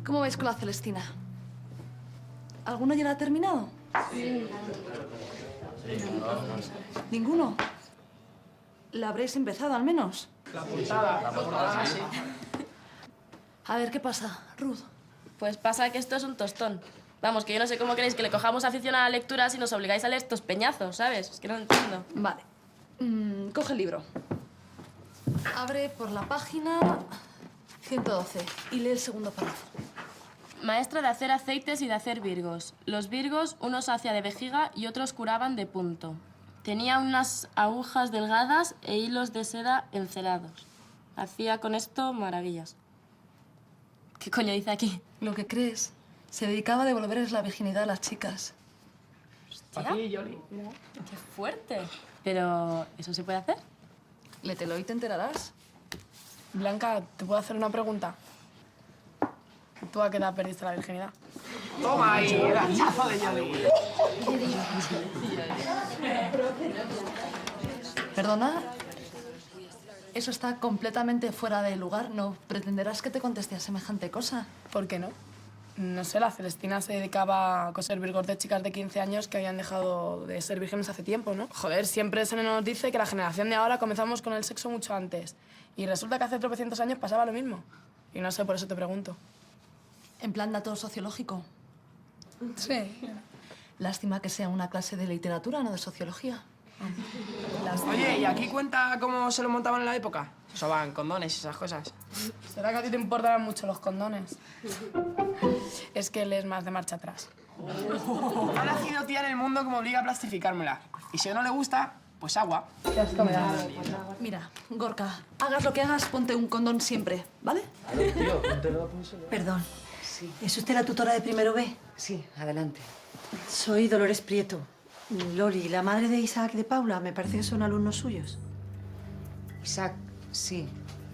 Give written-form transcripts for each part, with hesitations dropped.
¿Cómo vais con la Celestina? ¿Alguno ya la ha terminado? Sí. ¿Ninguno? ¿La habréis empezado, al menos? La portada, sí. A ver, ¿qué pasa, Ruth? Pues pasa que esto es un tostón. Vamos, que yo no sé cómo queréis que le cojamos afición a la lectura si nos obligáis a leer estos peñazos, ¿sabes? Es que no lo entiendo. Vale. Coge el libro. Abre por la página 112 y lee el segundo párrafo. Maestra de hacer aceites y de hacer virgos. Los virgos, unos hacía de vejiga y otros curaban de punto. Tenía unas agujas delgadas e hilos de seda encelados. Hacía con esto maravillas. ¿Qué coño dice aquí? Lo que crees. Se dedicaba a devolverles la virginidad a las chicas. ¿Hostia? ¡Qué fuerte! Pero, ¿eso se puede hacer? Lételo y te enterarás. Blanca, ¿te puedo hacer una pregunta? ¿Tú a qué edad perdiste la virginidad? ¡Toma ahí! El hachazo de Yoli. Perdona, eso está completamente fuera de lugar. No pretenderás que te conteste a semejante cosa. ¿Por qué no? No sé, la Celestina se dedicaba a coser virgos de chicas de 15 años que habían dejado de ser vírgenes hace tiempo, ¿no? Joder, siempre se nos dice que la generación de ahora comenzamos con el sexo mucho antes. Y resulta que hace tropecientos años pasaba lo mismo. Y no sé, por eso te pregunto. En plan dato sociológico. Sí. Lástima que sea una clase de literatura, no de sociología. Oye, ¿y aquí cuenta cómo se lo montaban en la época? Usaban condones y esas cosas. ¿Será que a ti te importarán mucho los condones? Es que él es más de marcha atrás. Ha nacido tía en el mundo que me obliga a plastificármela. Y si no le gusta, pues agua. Qué asco me da. Mira, Gorka, hagas lo que hagas, ponte un condón siempre, ¿vale? Perdón. Sí. ¿Es usted la tutora de primero B? Sí, adelante. Soy Dolores Prieto. Lori, la madre de Isaac y de Paula, me parece que son alumnos suyos. Isaac, sí.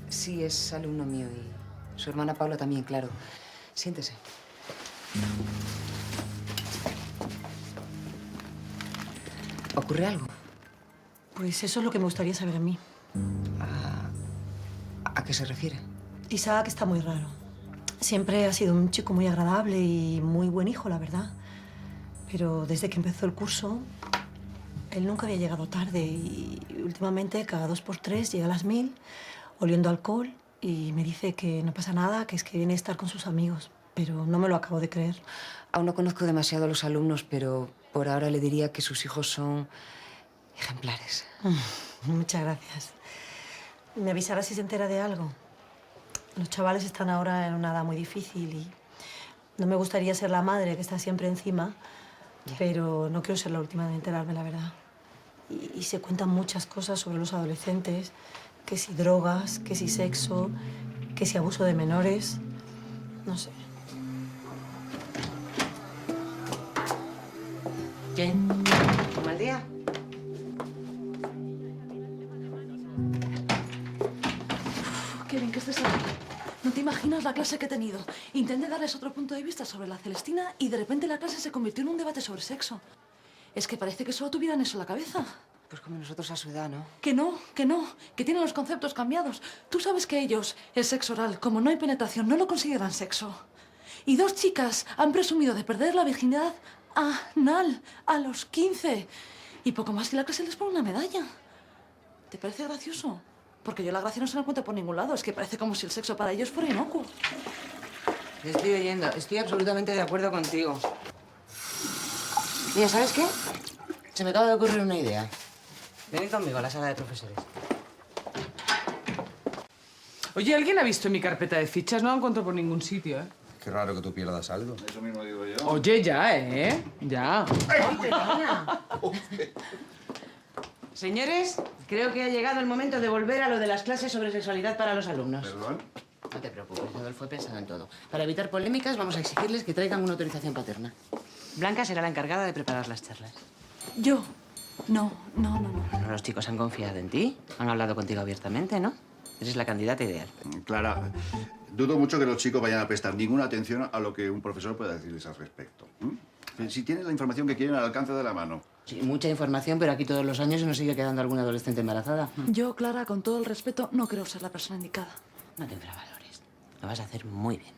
Sí, es alumno mío y su hermana Paula también, claro. Siéntese. ¿Ocurre algo? Pues eso es lo que me gustaría saber a mí. ¿A qué se refiere? Isaac está muy raro. Siempre ha sido un chico muy agradable y muy buen hijo, la verdad. Pero desde que empezó el curso, él nunca había llegado tarde y últimamente cada 2 por 3 llega a las 1000, oliendo alcohol y me dice que no pasa nada, que es que viene a estar con sus amigos. Pero no me lo acabo de creer. Aún no conozco demasiado a los alumnos, pero por ahora le diría que sus hijos son ejemplares. Muchas gracias. ¿Me avisará si se entera de algo? Los chavales están ahora en una edad muy difícil y no me gustaría ser la madre que está siempre encima, pero no quiero ser la última en enterarme, la verdad. Y se cuentan muchas cosas sobre los adolescentes, que si drogas, que si sexo, que si abuso de menores, no sé. ¿Qué? ¿Mal día? Qué bien que estés aquí. No te imaginas la clase que he tenido. Intenté darles otro punto de vista sobre la Celestina y de repente la clase se convirtió en un debate sobre sexo. Es que parece que solo tuvieran eso en la cabeza. Pues como nosotros a su edad, ¿no? Que no, que tienen los conceptos cambiados. Tú sabes que ellos, el sexo oral, como no hay penetración, no lo consideran sexo. Y 2 chicas han presumido de perder la virginidad anal a los 15. Y poco más que la clase les pone una medalla. ¿Te parece gracioso? Porque yo la gracia no se la encuentro por ningún lado. Es que parece como si el sexo para ellos fuera inocuo. Te estoy oyendo. Estoy absolutamente de acuerdo contigo. Mira, ¿sabes qué? Se me acaba de ocurrir una idea. Ven conmigo a la sala de profesores. Oye, ¿alguien ha visto mi carpeta de fichas? No la encuentro por ningún sitio, ¿eh? Qué raro que tú pierdas algo. Eso mismo digo yo. Oye, ya, ¿eh? Ya. Señores, creo que ha llegado el momento de volver a lo de las clases sobre sexualidad para los alumnos. ¿Perdón? No te preocupes, Rodolfo, he pensado en todo. Para evitar polémicas, vamos a exigirles que traigan una autorización paterna. Blanca será la encargada de preparar las charlas. ¿Yo? No. Bueno, los chicos han confiado en ti. Han hablado contigo abiertamente, ¿no? Eres la candidata ideal. Clara, dudo mucho que los chicos vayan a prestar ninguna atención a lo que un profesor pueda decirles al respecto. Si tienen la información que quieren al alcance de la mano. Sí, mucha información, pero aquí todos los años se nos sigue quedando alguna adolescente embarazada. Yo, Clara, con todo el respeto, no creo ser la persona indicada. No te infravalores. Lo vas a hacer muy bien.